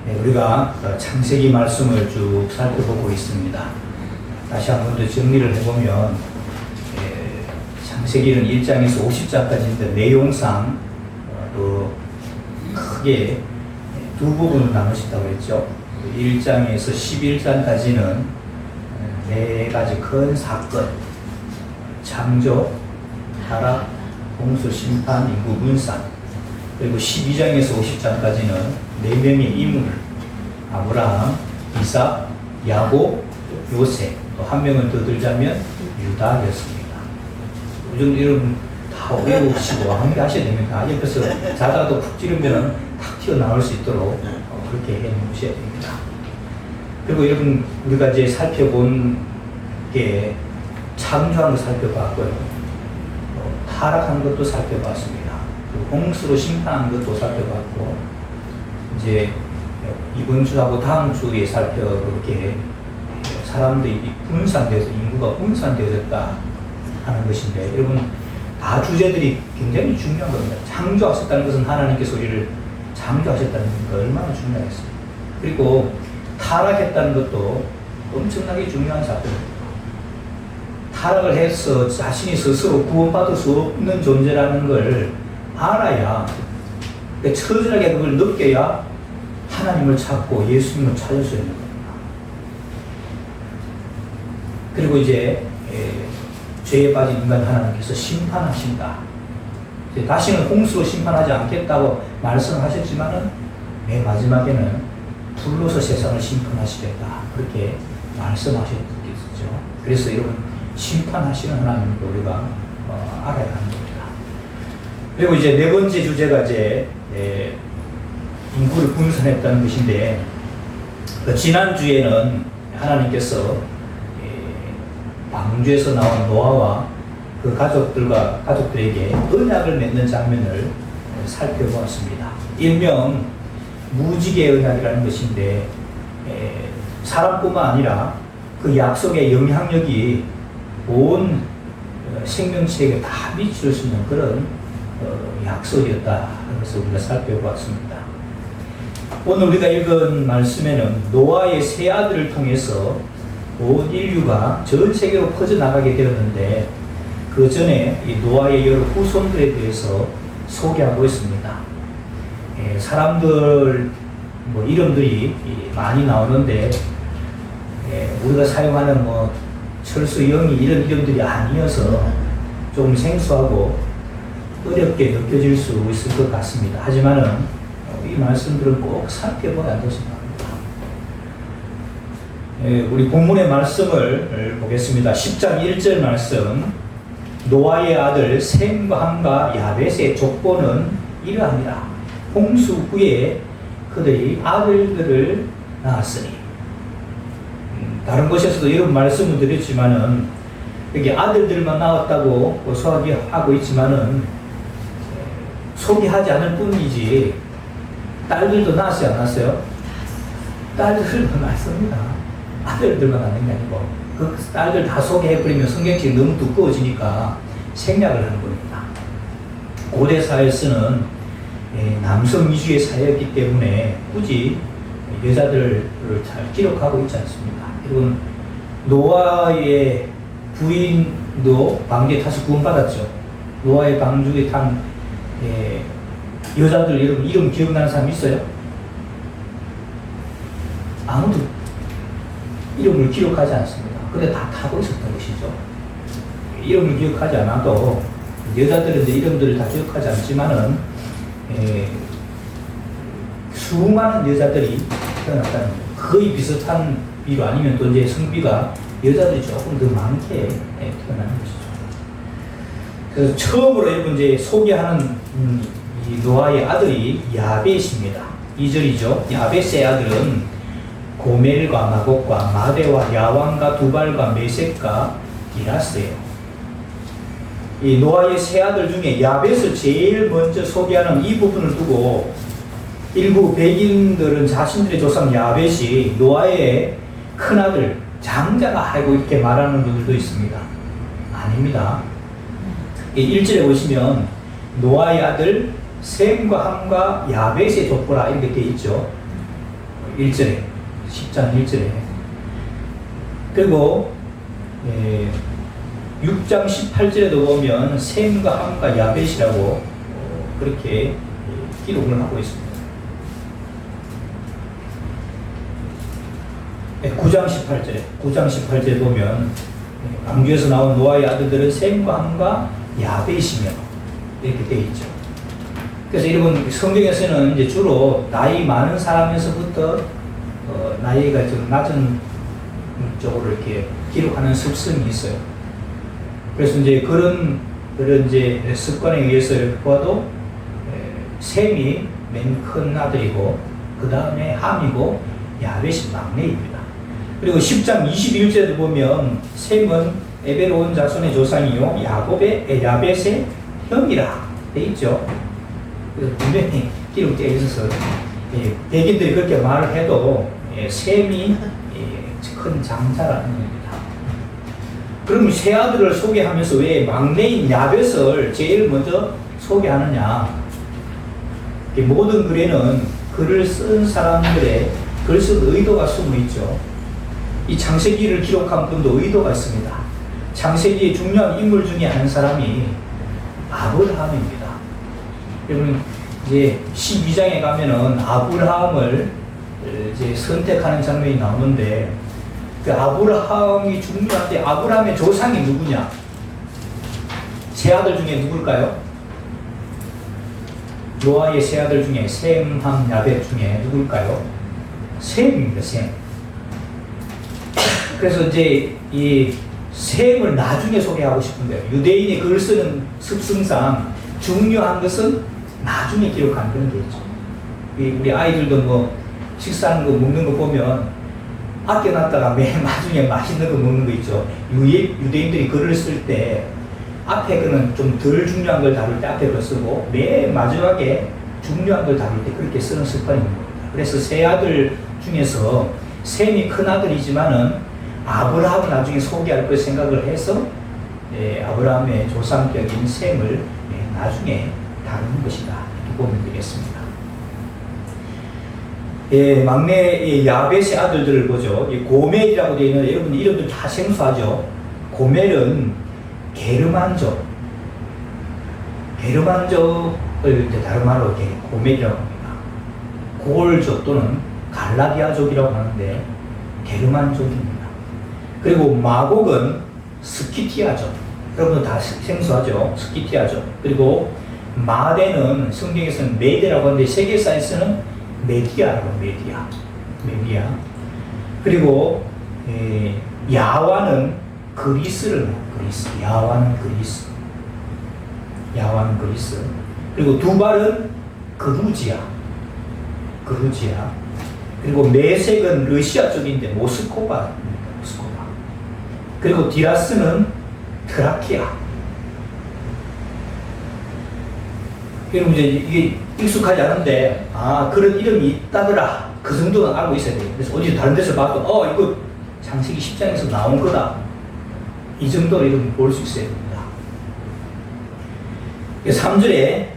네, 우리가 창세기 말씀을 쭉 살펴보고 있습니다. 다시 한 번 더 정리를 해보면 창세기는 1장에서 50장까지인데 내용상 크게 두 부분으로 나누신다고 했죠. 1장에서 11장까지는 네 가지 큰 사건, 창조, 타락, 홍수, 심판, 인구 분산, 그리고 12장에서 50장까지는 네 명의 인물, 아브라함, 이삭, 야곱, 요셉, 또 한 명은 더 들자면 유다였습니다. 요즘 이런 다 외우시고 암기하셔야 됩니다. 옆에서 자다도 푹 찌르면 탁 튀어나올 수 있도록 그렇게 해 놓으셔야 됩니다. 그리고 여러분, 우리가 이제 살펴본 게 창조한 거 살펴봤고요. 타락한 것도 살펴봤습니다. 그리고 홍수로 심판한 것도 살펴봤고, 이제 이번 주하고 다음 주에 살펴보게 사람들이 분산되어서 인구가 분산되어졌다 하는 것인데, 여러분 다 주제들이 굉장히 중요한 겁니다. 창조하셨다는 것은 하나님께서 우리를 창조하셨다는 게 얼마나 중요했어요. 그리고 타락했다는 것도 엄청나게 중요한 사건입니다. 타락을 해서 자신이 스스로 구원받을 수 없는 존재라는 걸 알아야, 처절하게 그걸 느껴야 하나님을 찾고 예수님을 찾을 수 있는 겁니다. 그리고 이제 죄에 빠진 인간 하나님께서 심판하신다. 다시는 홍수로 심판하지 않겠다고 말씀하셨지만은 맨 마지막에는 불로서 세상을 심판하시겠다, 그렇게 말씀하셨죠. 그래서 여러분, 심판하시는 하나님을 우리가 알아야 하는 겁니다. 그리고 이제 네 번째 주제가 이제 인구를 분산했다는 것인데, 지난주에는 하나님께서 방주에서 나온 노아와 그 가족들에게 언약을 맺는 장면을 살펴보았습니다. 일명 무지개 언약이라는 것인데, 사람뿐만 아니라 그 약속의 영향력이 온 생명체에게 다 미칠 수 있는 그런 약속이었다 하는 것을 우리가 살펴보았습니다. 오늘 우리가 읽은 말씀에는 노아의 세 아들을 통해서 온 인류가 전 세계로 퍼져나가게 되었는데, 그 전에 이 노아의 여러 후손들에 대해서 소개하고 있습니다. 사람들 이름들이 많이 나오는데, 우리가 사용하는 철수, 영희 이런 이름들이 아니어서 좀 생소하고 어렵게 느껴질 수 있을 것 같습니다. 하지만은 이 말씀들은 꼭 살펴봐야 한다고 우리 본문의 말씀을 보겠습니다. 10장 1절 말씀. 노아의 아들 셈과 함과 야벳의 족보는 이러하니라. 홍수 후에 그들이 아들들을 낳았으니. 다른 곳에서도 이런 말씀을 드렸지만은, 여기 아들들만 낳았다고 소개하고 있지만은 소개하지 않을 뿐이지 딸들도 낳았지 않았어요? 딸들도 낳습니다. 아들들만 낳는 게 아니고, 그 딸들 다 소개해버리면 성경책이 너무 두꺼워지니까 생략을 하는 겁니다. 고대 사회에서는 남성 위주의 사회였기 때문에 굳이 여자들을 잘 기록하고 있지 않습니다. 여러분, 노아의 부인도 방주에 타서 구원받았죠. 노아의 방주에 탄 여자들 여러분 이름 기억나는 사람 있어요? 아무도 이름을 기록하지 않습니다. 근데 다 타고 있었던 것이죠. 이름을 기억하지 않아도 여자들은 이제 이름들을 다 기억하지 않지만은 수많은 여자들이 태어났다는 거예요. 거의 비슷한 비로, 아니면 또 이제 성비가 여자들이 조금 더 많게 태어나는 것이죠. 그래서 처음으로 여러분 이제 소개하는 이 노아의 아들이 야벳입니다. 2절이죠. 야벳의 아들은 고멜과 마곡과 마대와 야왕과 두발과 메섹과 이라스예요. 이 노아의 세 아들 중에 야벳을 제일 먼저 소개하는 이 부분을 두고 일부 백인들은 자신들의 조상 야벳이 노아의 큰아들 장자가 아이고 이렇게 말하는 분들도 있습니다. 아닙니다. 1절에 보시면 노아의 아들 셈과 함과 야벳의 족보라 이렇게 되어 있죠. 1절에 10장 1절에 그리고 6장 18절에도 보면 셈과 함과 야벳이라고 그렇게 기록을 하고 있습니다. 9장 18절에 보면 광주에서 나온 노아의 아들들은 셈과 함과 야벳이며 이렇게 되어 있죠. 그래서 여러분 성경에서는 이제 주로 나이 많은 사람에서부터 나이가 좀 낮은 쪽으로 이렇게 기록하는 습성이 있어요. 그래서 이제 그런 이제 습관에 의해서 보아도 셈이 맨 큰 아들이고 그 다음에 함이고 야벳이 막내입니다. 그리고 10장 21절에도 보면 셈은 에벨로 온 자손의 조상이요 야벳의 형이라 돼 있죠. 그래서 분명히 기록되어 있어서 백인들이 그렇게 말을 해도 셈이 큰 장자라는 겁니다. 그럼 세 아들을 소개하면서 왜 막내인 야벳을 제일 먼저 소개하느냐? 모든 글에는 글을 쓴 사람들의 글 쓴 의도가 숨어 있죠. 이 창세기를 기록한 분도 의도가 있습니다. 창세기의 중요한 인물 중에 한 사람이 아브라함입니다. 여러분 이제 12장에 가면은 아브라함을 이제 선택하는 장면이 나오는데 그 아브라함이 중요한데 아브라함의 조상이 누구냐? 세 아들 중에 누굴까요? 노아의 세 아들 중에 셈, 함, 야벳 중에 누굴까요? 셈입니다. 셈. 그래서 이제 이 셈을 나중에 소개하고 싶은데요. 유대인이 글을 쓰는 습성상 중요한 것은 나중에 기록하는 그런 게 있죠. 우리 아이들도 뭐 식사하는 거 먹는 거 보면 아껴놨다가 맨 나중에 맛있는 거 먹는 거 있죠. 유대인들이 글을 쓸 때 앞에 거는 좀 덜 중요한 걸 다룰 때 앞에 거 쓰고 맨 마지막에 중요한 걸 다룰 때 그렇게 쓰는 습관이 있는 겁니다. 그래서 세 아들 중에서 셈이 큰 아들이지만은 아브라함을 나중에 소개할 걸 생각을 해서 아브라함의 조상격인 셈을 나중에 다루는 것이다. 이렇게 보면 되겠습니다. 막내 야벳의 아들들을 보죠. 고멜이라고 되어 있는 여러분 이름들 다 생소하죠. 고멜은 게르만족을 다른 말로 고멜이라고 합니다. 고을족 또는 갈라디아족이라고 하는데 게르만족입니다. 그리고 마곡은 스키티아족. 여러분들 다 생소하죠. 스키티아족. 그리고 마대는 성경에서는 메데라고 하는데 세계사에서는 메디아라고 메디아. 그리고 야와는 그리스를 그리스. 야와는 그리스. 그리고 두발은 그루지아. 그리고 메색은 러시아 쪽인데 모스코바. 그리고 디라스는 트라키아. 여러분 이제 이게 익숙하지 않은데 그런 이름이 있다더라. 그 정도는 알고 있어야 돼요. 그래서 어디 다른 데서 봐도 이거 창세기 10장에서 나온 거다. 이 정도로 이름 볼 수 있어야 됩니다. 3절에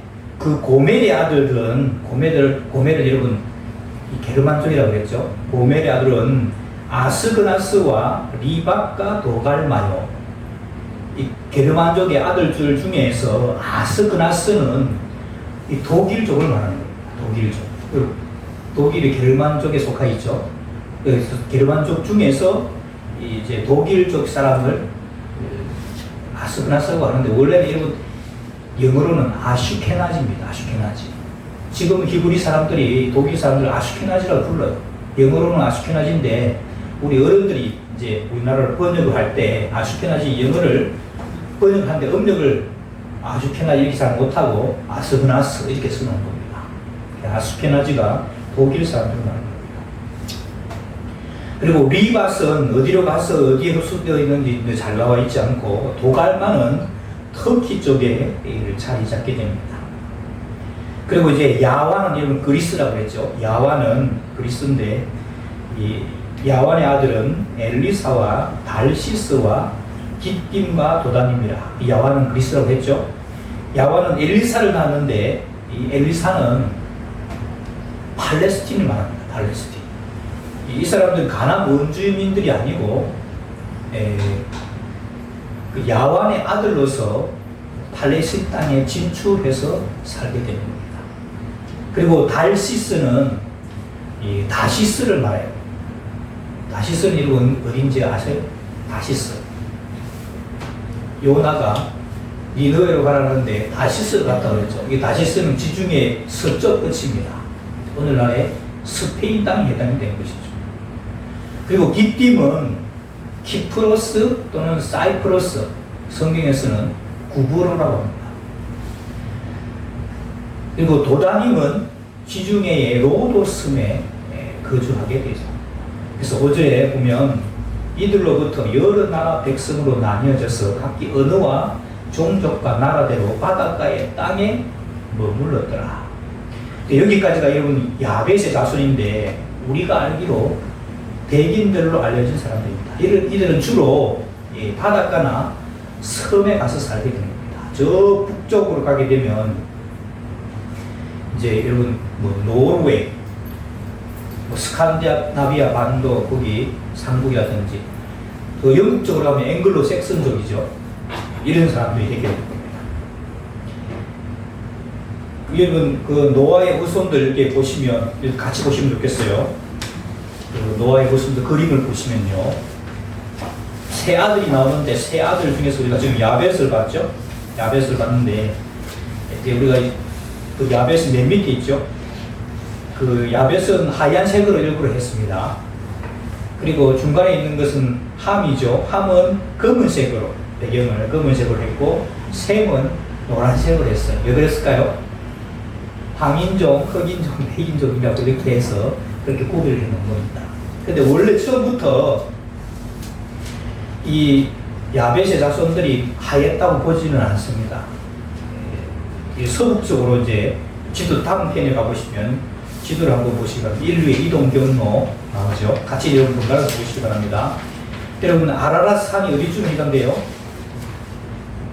그 고멜의 아들들은 고멜을 여러분 게르만족이라고 그랬죠. 고멜의 아들은 아스그나스와 리박과 도갈마요. 이 게르만족의 아들들 중에서 아스그나스는 이 독일족을 말하는 겁니다. 독일이 게르만족에 속하 있죠. 그래서 게르만족 중에서 이제 독일족 사람을 아스그나스라고 하는데 원래는 여러분 영어로는 아슈케나지입니다. 아슈케나지. 지금 히브리 사람들이 독일 사람들 아슈케나지라고 불러요. 영어로는 아슈케나지인데 우리 어른들이 이제 우리나라를 번역을 할 때 아슈케나지 영어를 번역하는데 음력을 아슈케나지 이렇게 잘 못하고 아스그나스 이렇게 쓰는 겁니다. 아슈케나지가 독일 사람들 말하는 겁니다. 그리고 리밧은 어디로 가서 어디에 흡수되어 있는지 잘 나와 있지 않고 도갈마는 터키 쪽에 자리 잡게 됩니다. 그리고 이제 야완은 여러분 그리스라고 했죠. 야완은 그리스인데 이 야완의 아들은 엘리사와 달시스와 깃김과 도단입니다. 이 야완은 그리스라고 했죠. 야완은 엘리사를 낳았는데 이 엘리사는 팔레스틴을 말합니다. 팔레스틴. 이 사람들은 가나안 원주민들이 아니고 그 야완의 아들로서 팔레스틴 땅에 진출해서 살게 됩니다. 그리고 달시스는 이 다시스를 말해요. 다시스는 이름 어딘지 아세요? 다시스. 요나가 니느웨로 가라는데 다시스를 갔다 그랬죠. 이 다시스는 지중해 서쪽 끝입니다. 오늘날의 스페인 땅에 해당이 되는 것이죠. 그리고 기띔은 키프로스 또는 사이프러스, 성경에서는 구브로라고 합니다. 그리고 도다님은 지중해의 로도섬에 거주하게 되죠. 그래서 5절에 보면 이들로부터 여러 나라 백성으로 나뉘어져서 각기 언어와 종족과 나라대로 바닷가의 땅에 머물렀더라. 여기까지가 여러분 야벳의 자손인데 우리가 알기로 백인들로 알려진 사람들입니다. 이들은 주로 바닷가나 섬에 가서 살게 됩니다. 저 북쪽으로 가게 되면 이제 여러분 노르웨이, 스칸디나비아 반도 거기 상국이라든지 더 영국 쪽으로 가면 앵글로 섹슨족이죠. 이런 사람들이 되게 됩니다. 여러분 그 노아의 후손들 이렇게 보시면 같이 보시면 좋겠어요. 그 노아의 후손들 그림을 보시면요, 세 아들이 나오는데 세 아들 중에서 우리가 지금 야벳을 봤죠. 야벳을 봤는데 우리가 그 야벳은 맨 밑에 있죠. 그 야벳은 하얀색으로 일부러 했습니다. 그리고 중간에 있는 것은 함이죠. 함은 검은색으로 배경을 검은색으로 했고 셈은 노란색으로 했어요. 왜 그랬을까요? 황인종, 흑인종, 백인종이라고 이렇게 해서 그렇게 구별을 해놓은 겁니다. 근데 원래 처음부터 이 야벳의 자손들이 하였다고 보지는 않습니다. 서북쪽으로 이제 지도 다음 편에 가보시면 지도를 한번 보시기 바랍니다. 인류의 이동 경로 나오죠. 같이 여러분 번갈아 보시기 바랍니다. 여러분 아라랏 산이 어디쯤에 해당돼요?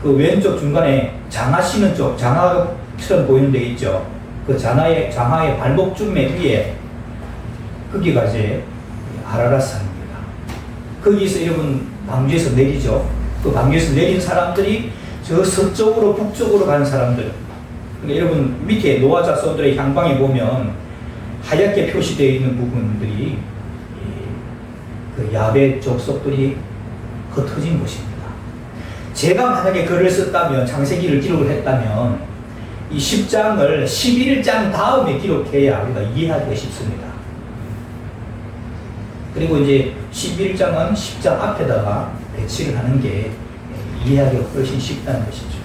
그 왼쪽 중간에 장하 씨는 쪽, 장하처럼 보이는 데 있죠. 그 장하의 발목쯤에 위에 거기가 이제 아라랏 산입니다. 거기서 여러분 방주에서 내리죠. 그 방주에서 내린 사람들이 저 서쪽으로 북쪽으로 가는 사람들. 그러니까 여러분 밑에 노아 자손들의 향방에 보면 하얗게 표시되어 있는 부분들이 그 야벳 족속들이 흩어진 곳입니다. 제가 만약에 글을 썼다면, 창세기를 기록을 했다면 이 10장을 11장 다음에 기록해야 우리가 이해하기가 쉽습니다. 그리고 이제 11장은 10장 앞에다가 배치를 하는 게 이해하기가 훨씬 쉽다는 것이죠.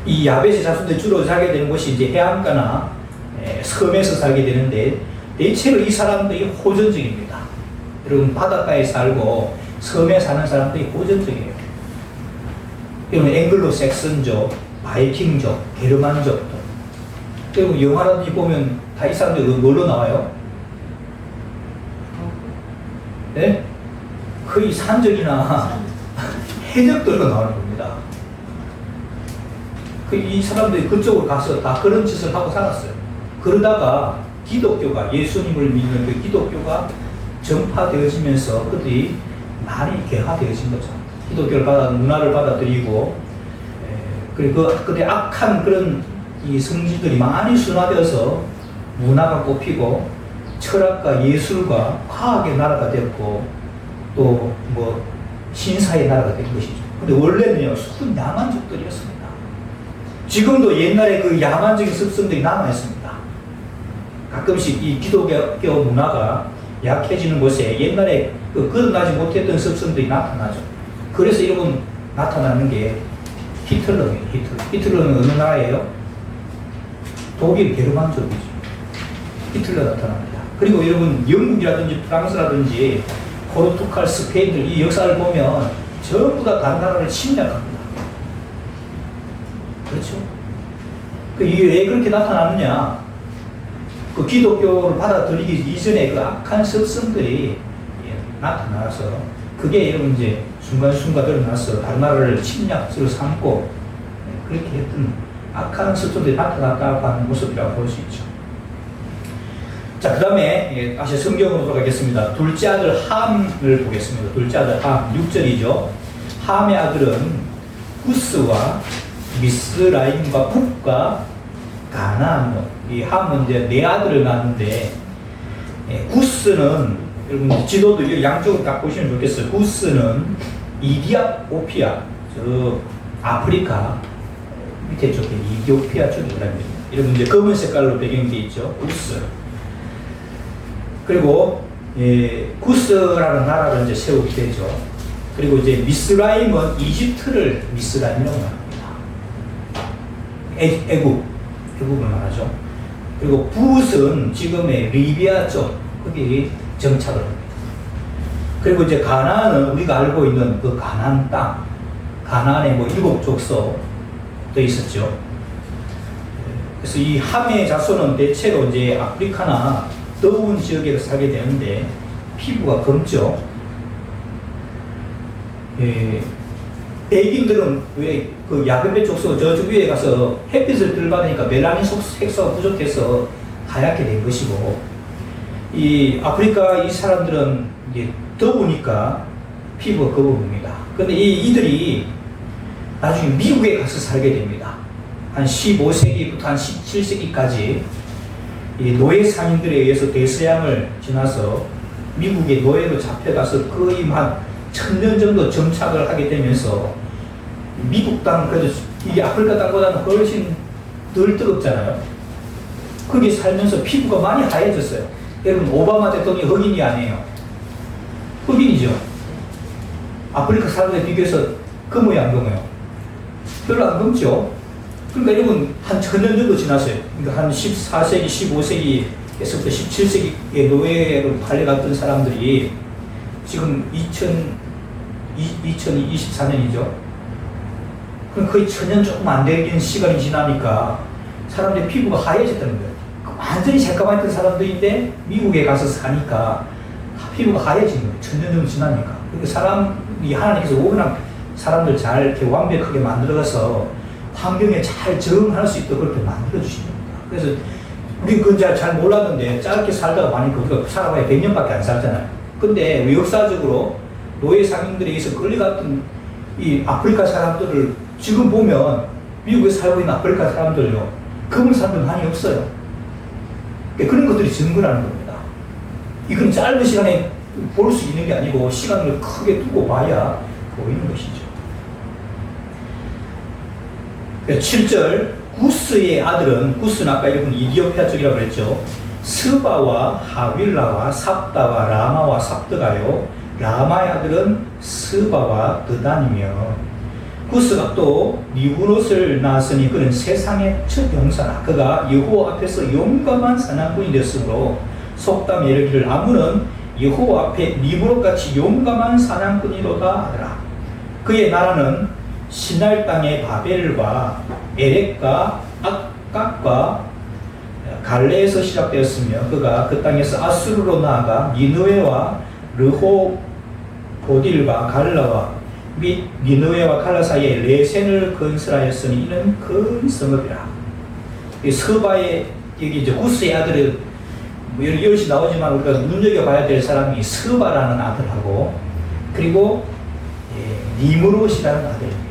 이 야벳의 자손들이 주로 살게 되는 곳이 이제 해안가나 섬에서 살게 되는데 대체로 이 사람들이 호전적입니다. 여러분 바닷가에 살고 섬에 사는 사람들이 호전적이에요. 여러분 앵글로 섹슨족, 바이킹족, 게르만족도. 그리고 영화라든지 보면 다 이 사람들이 뭘로 나와요? 네? 거의 산적이나 해적들로 나오는 겁니다. 이 사람들이 그쪽으로 가서 다 그런 짓을 하고 살았어요. 그러다가 기독교가, 예수님을 믿는 그 기독교가 전파되어지면서 그들이 많이 개화되어진 거죠. 기독교를 문화를 받아들이고, 그리고 그때 악한 그런 이 성지들이 많이 순화되어서 문화가 꼽히고, 철학과 예술과 과학의 나라가 됐고, 또 뭐 신사의 나라가 된 것이죠. 근데 원래는요, 수군 야만족들이었습니다. 지금도 옛날에 그 야만적인 습성들이 남아있습니다. 가끔씩 이 기독교 문화가 약해지는 곳에 옛날에 거듭나지 못했던 습성들이 나타나죠. 그래서 여러분 나타나는 게 히틀러예요. 히틀러는 어느 나라예요? 독일 게르만족이죠. 히틀러 나타납니다. 그리고 여러분 영국이라든지 프랑스라든지 포르투갈, 스페인들 이 역사를 보면 전부 다 다른 나라를 침략합니다. 그렇죠? 이게 왜 그렇게 나타나느냐? 그 기독교를 받아들이기 이전에 그 악한 습성들이 나타나서 그게 여러분 이제 순간순간 드러나서 다른 나라를 침략지로 삼고 그렇게 했던 악한 습성들이 나타났다고 하는 모습이라고 볼 수 있죠. 자, 그 다음에 다시 성경으로 돌아가겠습니다. 둘째 아들 함을 보겠습니다. 둘째 아들 함, 6절이죠. 함의 아들은 구스와 미스라임과 북과 가나안. 이 함은 이제 네 아들을 낳았는데, 구스는 여러분 지도도 양쪽으로 딱 보시면 좋겠어요. 구스는 이디오피아, 저 아프리카 밑에 쪽에 이디오피아 쪽이랍니다. 여러분 이제 검은 색깔로 배경되어 있죠. 구스. 그리고 구스라는 나라를 이제 세우게 되죠. 그리고 이제 미스라임은 이집트를 미스라임이라고 말합니다. 애국을 말하죠. 그리고 붓은 지금의 리비아 쪽 거기 정착을 합니다. 그리고 이제 가나안은 우리가 알고 있는 그 가나안 땅, 가나안에 뭐 7족속도 있었죠. 그래서 이 함의 자손은 대체로 이제 아프리카나 더운 지역에 살게 되는데 피부가 검죠. 백인들은 왜 그 야금배 족속 저쪽 위에 가서 햇빛을 덜 받으니까 멜라닌 색소가 부족해서 하얗게 된 것이고, 이 아프리카 이 사람들은 이제 더우니까 피부가 검어봅니다. 근데 이들이 나중에 미국에 가서 살게 됩니다. 한 15세기부터 한 17세기까지 이 노예 상인들에 의해서 대서양을 지나서 미국의 노예로 잡혀가서 거의 한 1000년 정도 정착을 하게 되면서 미국 땅, 그래도 이 아프리카 땅보다는 훨씬 덜 뜨겁잖아요. 거기 살면서 피부가 많이 하얘졌어요. 여러분, 오바마 대통령이 흑인이 아니에요. 흑인이죠. 아프리카 사람들에 비교해서 검어요, 안 검어요? 별로 안 검죠. 그러니까 여러분, 한 1000년 정도 지났어요. 그러니까 한 14세기, 15세기에서부터 17세기에 노예로 팔려갔던 사람들이 지금 2024년이죠. 그럼 거의 1000년 조금 안 되는 시간이 지나니까 사람들의 피부가 하얘졌다는 거예요. 완전히 새까맣던 사람들인데 미국에 가서 사니까 피부가 하얘진 거예요. 1000년 정도 지나니까. 그러니까 사람이 하나님께서 워낙 사람들 잘 이렇게 완벽하게 만들어서 환경에 잘 적응할 수 있도록 그렇게 만들어주신 겁니다. 그래서 우리 그건 잘 몰랐는데 짧게 살다가 보니까 우리가 살아봐야 100년밖에 안 살잖아요. 근데 역사적으로 노예 상인들에 의해서 끌려갔던 이 아프리카 사람들을 지금 보면 미국에 살고 있는 아프리카 사람들요, 검은 사람들 많이 없어요. 그런 것들이 증거라는 겁니다. 이건 짧은 시간에 볼 수 있는 게 아니고 시간을 크게 두고 봐야 보이는 것이죠. 7절, 구스의 아들은, 구스는 아까 여러분 이디오피아 쪽이라고 그랬죠. 스바와 하윌라와 삽다와 라마와 삽드가요. 라마의 아들은 스바와 드단이며, 구스가 또 니브롯을 낳았으니 그는 세상의 첫 용사라. 그가 여호와 앞에서 용감한 사냥꾼이 되었으므로 속담에 이르기를 아무는 여호와 앞에 니브롯같이 용감한 사냥꾼이로다 하더라. 그의 나라는 시날 땅의 바벨과 에렉과 악각과 갈레에서 시작되었으며 그가 그 땅에서 아수르로 나아가 니느웨와 르호보딜과 갈라와 및 니느웨와 갈라 사이에 레센을 건설하였으니 이는 큰 성읍이라. 이 스바의 여기 이제 구스의 아들은 뭐 여럿이 나오지만 우리가 눈여겨봐야 될 사람이 스바라는 아들하고 그리고 니므롯이라는 아들입니다.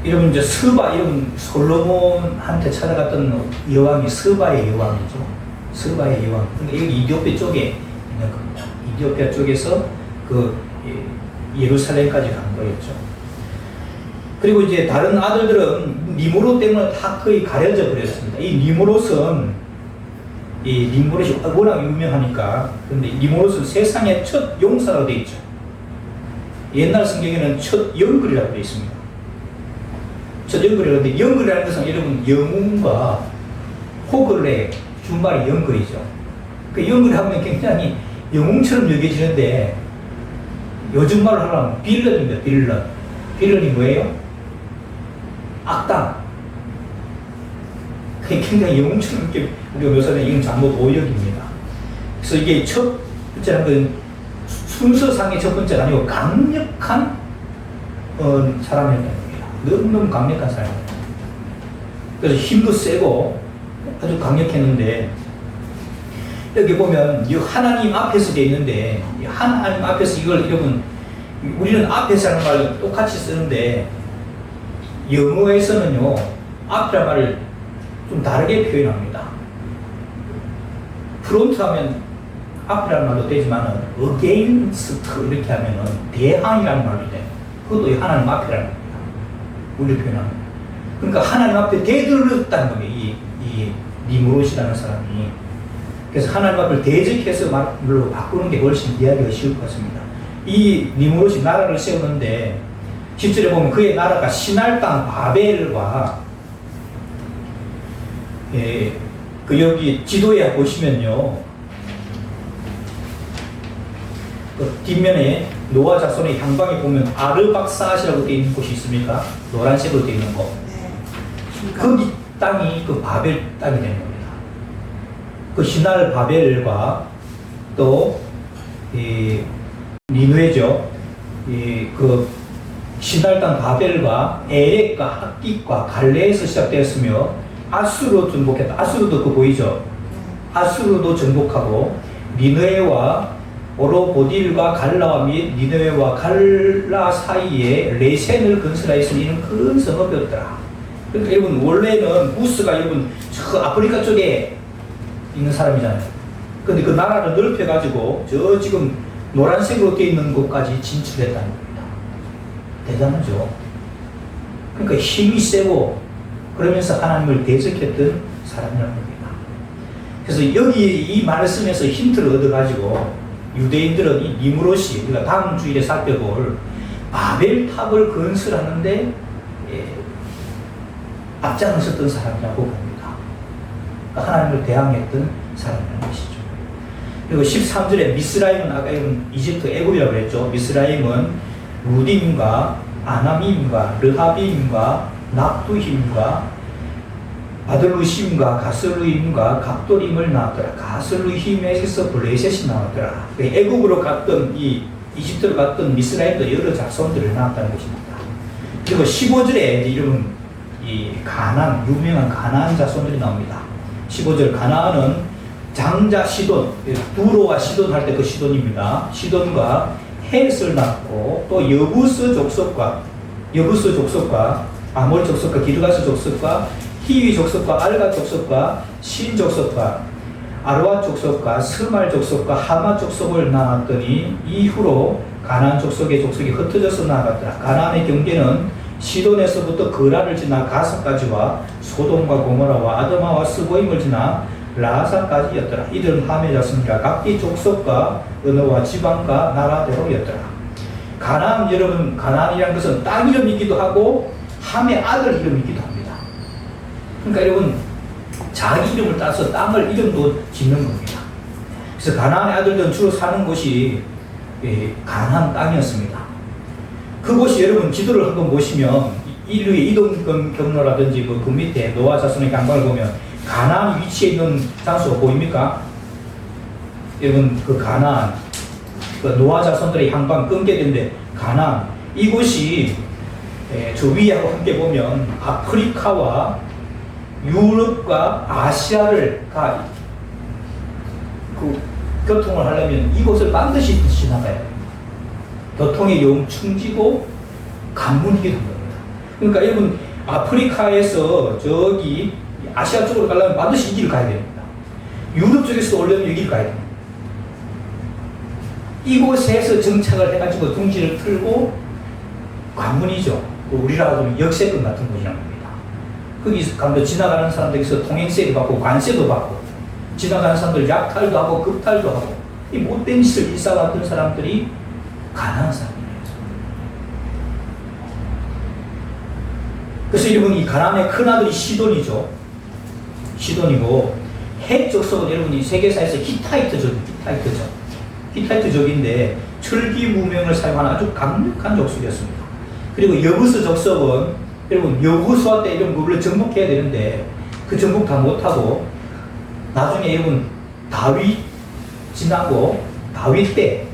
여러분 이제 스바, 이런 솔로몬한테 찾아갔던 여왕이 스바의 여왕이죠. 스바의 여왕. 그러니까 여기 이디오피아 쪽에 있는 겁니다. 이디오피아 쪽에서 그 예루살렘까지 간 거였죠. 그리고 이제 다른 아들들은 니므롯 때문에 다 거의 가려져 버렸습니다. 이 니므롯은 니므롯이 워낙 유명하니까. 근데 니므롯은 세상의 첫 용사라고 되어 있죠. 옛날 성경에는 첫 영글이라고 되어 있습니다. 첫 영글이라고 하는데, 영글이라는 것은 여러분 영웅과 호글의 준말이 영글이죠. 그 영글 하면 굉장히 영웅처럼 여겨지는데 요즘 말로 하면 빌런입니다. 빌런. 빌런이 뭐예요? 악당. 굉장히 영웅처럼 이렇게 우리가 묘사된 이건 잘못 오역입니다. 그래서 이게 첫 번째는 건 순서상의 첫 번째가 아니고 강력한 사람이었다. 너무너무 강력한 사람이에요. 그래서 힘도 세고 아주 강력했는데, 여기 보면 이 하나님 앞에서 돼 있는데, 이 하나님 앞에서 이걸 여러분, 우리는 앞에서 하는 말을 똑같이 쓰는데, 영어에서는요, 앞이라는 말을 좀 다르게 표현합니다. 프론트 하면 앞이라는 말도 되지만, against 이렇게 하면은 대항이라는 말도 돼요. 그것도 하나님 앞이라는 겁니다. 우리 표현합니다. 그러니까 하나님 앞에 대들었다는 겁니다. 이 니므롯이라는 사람이. 그래서 하나님 앞을 대적해서 말로 바꾸는 게 훨씬 이해하기가 쉬울 것 같습니다. 이 니므롯이 나라를 세우는데 10절에 보면 그의 나라가 시날 땅 바벨과 그 여기 지도에 보시면요, 그 뒷면에 노아 자손의 향방에 보면 아르박사시라고 되어 있는 곳이 있습니까? 노란색으로 되어 있는 곳. 거기 땅이 그 바벨 땅이 되는 겁니다. 그 시날 바벨과 또 니누에죠. 그 시날 땅 바벨과 에렉과 핫깃과 갈레에서 시작되었으며 아수르로 정복했다. 아수르도 그 보이죠? 아수르도 정복하고 니느웨와 오로보딜과 갈라와 및 니느웨와 갈라 사이에 레센을 건설하였으니 이는 큰 성읍이었더라. 그러니까 여러분 원래는 무스가 여러분 저 아프리카 쪽에 있는 사람이잖아요. 근데 그 나라를 넓혀가지고 저 지금 노란색으로 되어 있는 곳까지 진출했다는 겁니다. 대단하죠. 그러니까 힘이 세고 그러면서 하나님을 대적했던 사람이라는 겁니다. 그래서 여기 이 말씀에서 힌트를 얻어가지고 유대인들은 이 니므롯이 우리가 다음 주일에 살펴볼 바벨탑을 건설하는데 앞장섰던 사람이라고 봅니다. 그러니까 하나님을 대항했던 사람이라는 것이죠. 그리고 13절에 미스라임은 아까 이집트 애굽이라고 그랬죠. 미스라임은 루딤과 아나밈과 르하빔과 납두힘과 바들루심과 가슬루임과 갑도림을 낳았더라. 가슬루힘에서 블레셋이 나왔더라. 애국으로 갔던 이집트로 갔던 미스라임도 여러 자손들을 낳았다는 것입니다. 그리고 15절에 이름은 가나안, 유명한 가나안 자손들이 나옵니다. 15절 가나안은 장자 시돈, 두로와 시돈 할 때 그 시돈입니다. 시돈과 헷을 낳고 또 여부스 족속과 아몰 족속과 기르가스 족속과 히위 족속과 알가 족속과 신 족속과 아르와 족속과 스말 족속과 하마 족속을 낳았더니 이후로 가나안 족속이 흩어져서 나아갔더라. 가나안의 경계는 시돈에서부터 그라를 지나 가사까지와 소돔과 고모라와 아드마와 스보임을 지나 라사까지였더라. 이들은 함의 자손이라 각기 족속과 언어와 지방과 나라대로였더라. 가나안, 여러분, 가나안이라는 것은 땅 이름이기도 하고 함의 아들 이름이기도 합니다. 그러니까 여러분 자기 이름을 따서 땅을 이름도 짓는 겁니다. 그래서 가나안의 아들들은 주로 사는 곳이 가나안 땅이었습니다. 그곳이 여러분 지도를 한번 보시면 인류의 이동 경로라든지 그 밑에 노아 자손의 강방을 보면 가나안 위치에 있는 장소가 보입니까? 여러분 그 가나안, 그 노아 자손들의 향방 끊게된데 가나안 이곳이 저 위하고 함께 보면 아프리카와 유럽과 아시아를 그 교통을 하려면 이곳을 반드시 지나가야 돼요. 교통의 용충지고 관문이기도 합니다. 그러니까 여러분 아프리카에서 저기 아시아 쪽으로 가려면 반드시 이 길을 가야 됩니다. 유럽 쪽에서 오려면 여기를 가야 됩니다. 이곳에서 정착을 해가지고 둥지를 틀고 관문이죠. 우리라고 하면 역세권 같은 곳이란 겁니다. 거기서 가면 지나가는 사람들에게서 통행세도 받고 관세도 받고 지나가는 사람들 약탈도 하고 급탈도 하고 이 못된 짓을 일삼았던 사람들이 가난한 사람이에요. 그래서 여러분 이 가나안의 큰아들이 시돈이죠. 시돈이고 헷 족속은 여러분이 세계사에서 히타이트족인데 철기 무명을 사용하는 아주 강력한 족속이었습니다. 그리고 여부스 족속은 여러분 여호수아 때 이런 부분을 정복해야 되는데 그 정복 다 못하고 나중에 여러분 다윗 지나고 다윗 때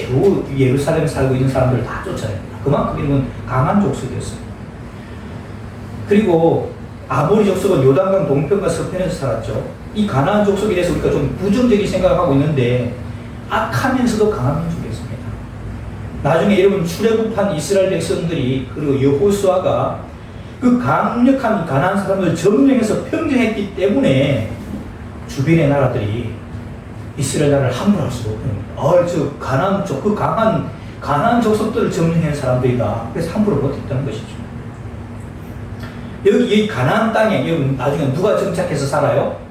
겨우 예루살렘에 살고 있는 사람들을 다 쫓아냅니다. 그만큼 여러분 강한 족속이었어요. 그리고 아모리 족속은 요단강 동편과 서편에서 살았죠. 이 가나안 족속에 대해서 우리가 좀 부정적인 생각을 하고 있는데 악하면서도 강한 민족이었습니다. 나중에 여러분 출애굽한 이스라엘 백성들이 그리고 여호수아가 그 강력한 가나안 사람을 점령해서 평정했기 때문에 주변의 나라들이 이스라엘 나라를 함부로 할 수가 없는 저 가나안 족, 그 강한 가나안 족속들을 점령한 사람들이다. 그래서 함부로 못했다는 것이죠. 여기 이 가나안 땅에 여러분 나중에 누가 정착해서 살아요?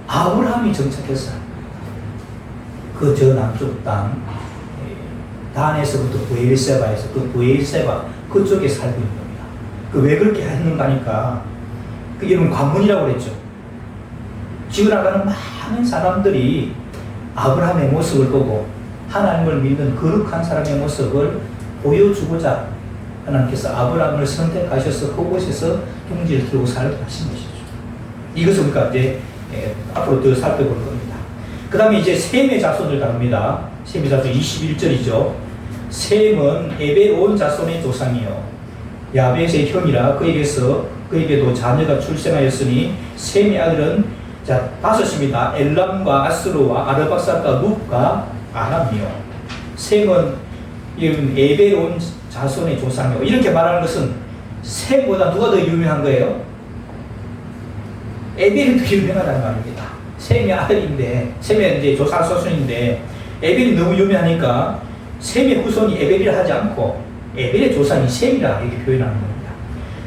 아브라함이 정착해서 그 저 남쪽 땅 단에서부터 브에르세바에서 그 브에르세바 그쪽에 살고 있는 겁니다. 그 왜 그렇게 했는가 하니까 그 여러분 관문이라고 그랬죠. 지어나가는 많은 사람들이 아브라함의 모습을 보고 하나님을 믿는 거룩한 사람의 모습을 보여주고자 하나님께서 아브라함을 선택하셔서 그곳에서 둥지를 들고 살게 하신 것이죠. 이것을 우리가 이제 앞으로 더 살펴볼 겁니다. 그 다음에 이제 셈의 자손을 다룹니다. 셈의 자손 21절이죠. 셈은 에베온 자손의 조상이요 야벳의 형이라 그에게도 자녀가 출생하였으니 셈의 아들은 자 5입니다. 엘람과 아스루와 아르박삭과 룻과 아람이요. 셈은 에베온 자손의 조상이요. 이렇게 말하는 것은 셈보다 누가 더 유명한 거예요? 에벨이 더 유명하다는 말입니다. 셈의 아들인데, 셈의 이제 조상 소손인데, 에벨이 너무 유명하니까 셈의 후손이 에벨이라 하지 않고 에벨의 조상이 셈이라 이렇게 표현하는 겁니다.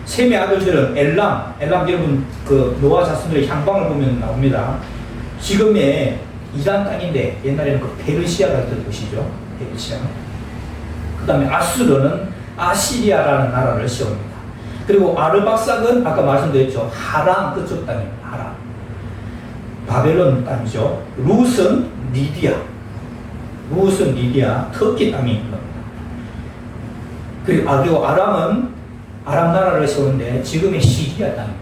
셈의 아들들은 엘람 여러분 그 노아 자손들의 향방을 보면 나옵니다. 지금의 이란 땅인데 옛날에는 그 페르시아가 있던 도시죠. 페르시아. 그 다음에 아수르는 아시리아라는 나라를 세웁니다. 그리고 아르박삭은 아까 말씀드렸죠. 하람 그쪽 땅입니다. 하람. 바벨론 땅이죠. 룻은 리디아, 터키 땅입니다. 그리고 아람은 아람 나라를 세우는데 지금의 시리아 땅입니다.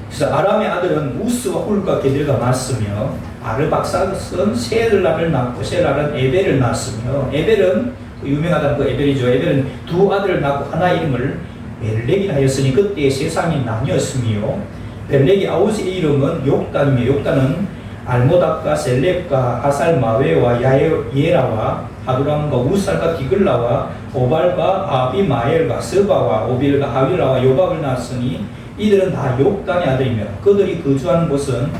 그래서 아람의 아들은 우스와 훌과 게델과 낳았으며 아르박삭은 셀라를 낳고 셀라는 에벨을 낳았으며 에벨은 유명하다는 그 에벨이죠. 에벨은 두 아들을 낳고 하나 이름을 벨렉이라 하였으니 그때 세상이 나뉘었으며 벨렉의 아우스의 이름은 욕단이며 욕단은 알모닥과 셀렙과 아살마웨와 예라와 하두람과 우살과 디글라와 오발과 아비마엘과 스바와 오빌과 하윌라와 요박을 낳았으니 이들은 다 욕단의 아들이며 그들이 거주하는 곳은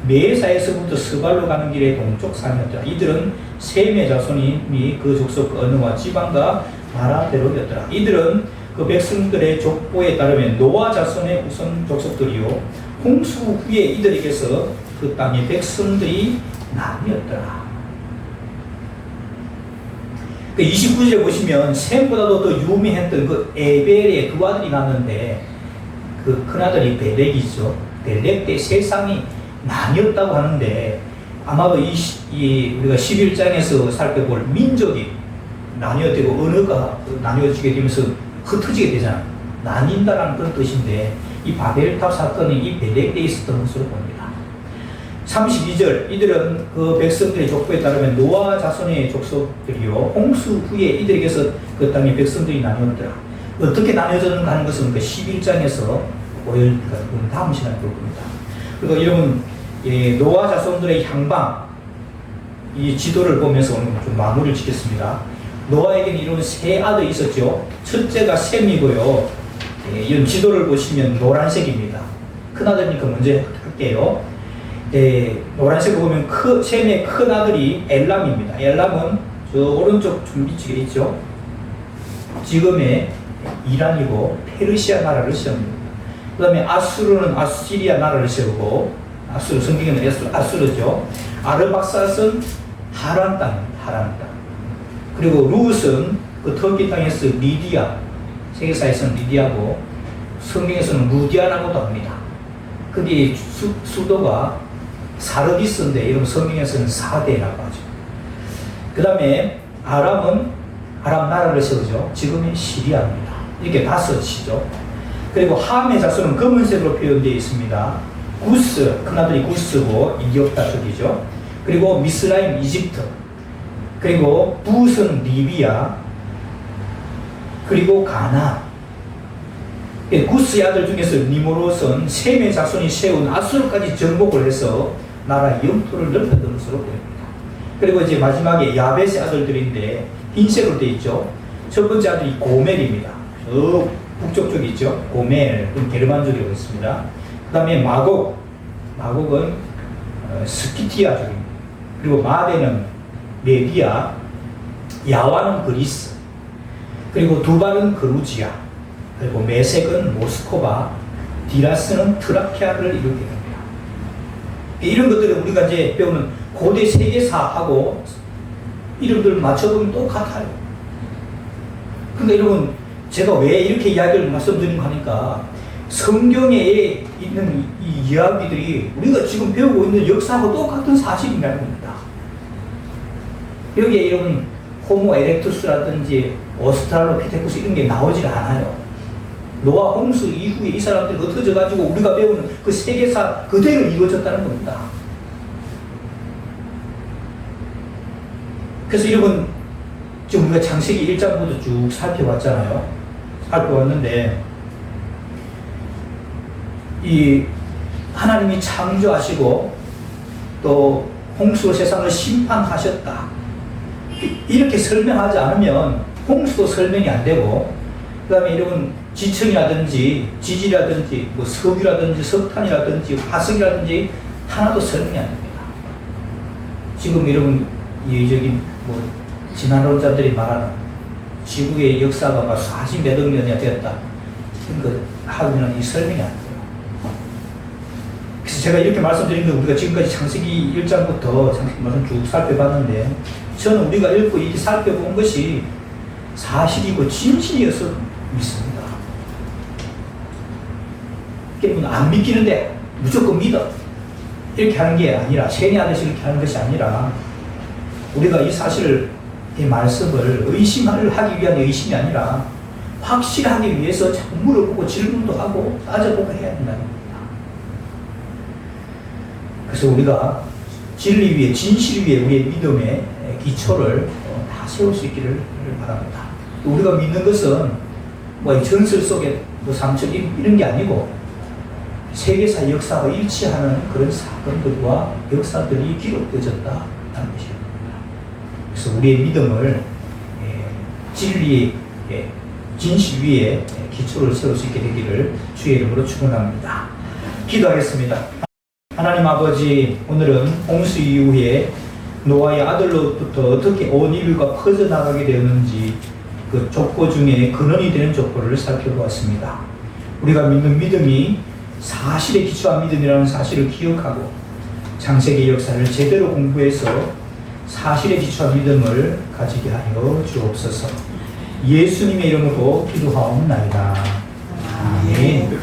메사에서부터 스발로 가는 길의 동쪽 산이었더라. 이들은 셈의 자손이 그 족속 언어와 지방과 나라대로였더라. 이들은 그 백성들의 족보에 따르면 노아 자손의 후손 족속들이요 홍수 후에 이들에게서 그 땅의 백성들이 나뉘었더라. 그 29절에 보시면 셈보다도 더 유명했던 그 에벨의 두 아들이 낳았는데 그 큰아들이 벨렉이죠. 벨렉 때 세상이 나뉘었다고 하는데 아마도 우리가 11장에서 살펴볼 민족이 나뉘어지고 언어가 나뉘어지게 되면서 흩어지게 되잖아요. 나뉜다라는 그런 뜻인데 이 바벨탑 사건이 이 벨렉 때 있었던 것으로 봅니다. 32절 이들은 그 백성들의 족보에 따르면 노아 자손의 족속들이요 홍수 후에 이들에게서 그 땅의 백성들이 나뉘었더라. 어떻게 나뉘어졌는가 하는 것은 그 11장에서 다음 시간에 볼 겁니다. 그리고 여러분 노아 자손들의 향방 이 지도를 보면서 오늘 좀 마무리를 짓겠습니다. 노아에게는 이런 세 아들이 있었죠. 첫째가 셈이고요. 이런 지도를 보시면 노란색입니다. 큰 아들이니까 먼저 할게요. 노란색을 보면 셈의 큰 아들이 엘람입니다. 엘람은 저 오른쪽 좀 밑쪽에 있죠. 지금의 이란이고 페르시아 나라를 세웁니다. 그 다음에 아수르는 아시리아 나라를 세우고 아수르 성경에는 아수르죠. 아르박삭은 하란 땅입니다. 하란 땅. 그리고 룻은 그 터키 땅에서 리디아, 세계사에서는 리디아고 성경에서는 루디아라고도 합니다. 그게 수도가 사르디스인데 이런 성경에서는 사대라고 하죠. 그 다음에 아람은 아람 나라를 세우죠. 지금의 시리아입니다. 이렇게 5이죠. 그리고 함의 자손은 검은색으로 표현되어 있습니다. 구스, 큰아들이 구스고 이디옵다 쪽이죠. 그리고 미스라임, 이집트. 그리고 붓은 리비아. 그리고 가나. 구스의 아들 중에서 니므롯은 셈의 자손이 세운 아수르까지 정복을 해서 나라의 영토를 넓혔던 것으로 보입니다. 그리고 이제 마지막에 야벳의 아들들인데 흰색으로 되어 있죠. 첫 번째 아들이 고멜입니다. 저 북쪽 쪽에 있죠. 고멜, 게르만족이라고 있습니다. 그 다음에 마곡은 스키티아 쪽입니다. 그리고 마대는 메디아, 야와는 그리스, 그리고 두발은 그루지아, 그리고 메색은 모스코바, 디라스는 트라키아를 이루게 됩니다. 이런 것들을 우리가 이제 배우는 고대 세계사하고 이름들 맞춰보면 똑같아요. 그러니까 여러분, 제가 왜 이렇게 이야기를 말씀드리는가 하니까 성경에 있는 이 이야기들이 우리가 지금 배우고 있는 역사하고 똑같은 사실이라는 겁니다. 여기에 이런 호모 에렉투스라든지 오스트랄로피테쿠스 이런 게 나오질 않아요. 노아 홍수 이후에 이 사람들이 흩어져 가지고 우리가 배우는 그 세계사 그대로 이루어졌다는 겁니다. 그래서 여러분, 지금 우리가 창세기 1장부터 쭉 살펴봤잖아요. 살펴봤는데 이 하나님이 창조하시고 또 홍수로 세상을 심판하셨다, 이렇게 설명하지 않으면 홍수도 설명이 안 되고, 그 다음에 여러분 지층이라든지 지질이라든지 뭐 석유라든지 석탄이라든지 화석이라든지 하나도 설명이 안 됩니다. 지금 여러분 이적인 뭐 진화론자들이 말하는 지구의 역사가 막 40몇 억 년이 되었다, 이런 거 하면 이 설명이 안 돼요. 그래서 제가 이렇게 말씀드린 건 우리가 지금까지 창세기 1장부터 창세기 말씀 쭉 살펴봤는데, 저는 우리가 읽고 이렇게 살펴본 것이 사실이고 진실이어서 믿습니다. 그러니까 안 믿기는데 무조건 믿어, 이렇게 하는 게 아니라, 세뇌하듯이 이렇게 하는 것이 아니라, 우리가 이 사실을, 이 말씀을 의심하기 위한 의심이 아니라 확실하기 위해서 자꾸 물어보고 질문도 하고 따져보고 해야 된다는 겁니다. 그래서 우리가 진리 위에, 진실 위에 우리의 믿음의 기초를 다 세울 수 있기를 바랍니다. 우리가 믿는 것은 뭐 전설 속에 뭐 상처 이런 게 아니고 세계사 역사와 일치하는 그런 사건들과 역사들이 기록되어졌다는 것입니다. 그래서 우리의 믿음을 진리의 진실 위에 기초를 세울 수 있게 되기를 주의 이름으로 축원합니다. 기도하겠습니다. 하나님 아버지, 오늘은 홍수 이후에 노아의 아들로부터 어떻게 온 인류가 퍼져나가게 되었는지 그 족보 중에 근원이 되는 족보를 살펴보았습니다. 우리가 믿는 믿음이 사실에 기초한 믿음이라는 사실을 기억하고 창세기 역사를 제대로 공부해서 사실에 기초한 믿음을 가지게 하여 주옵소서. 예수님의 이름으로 기도하옵나이다. 아멘.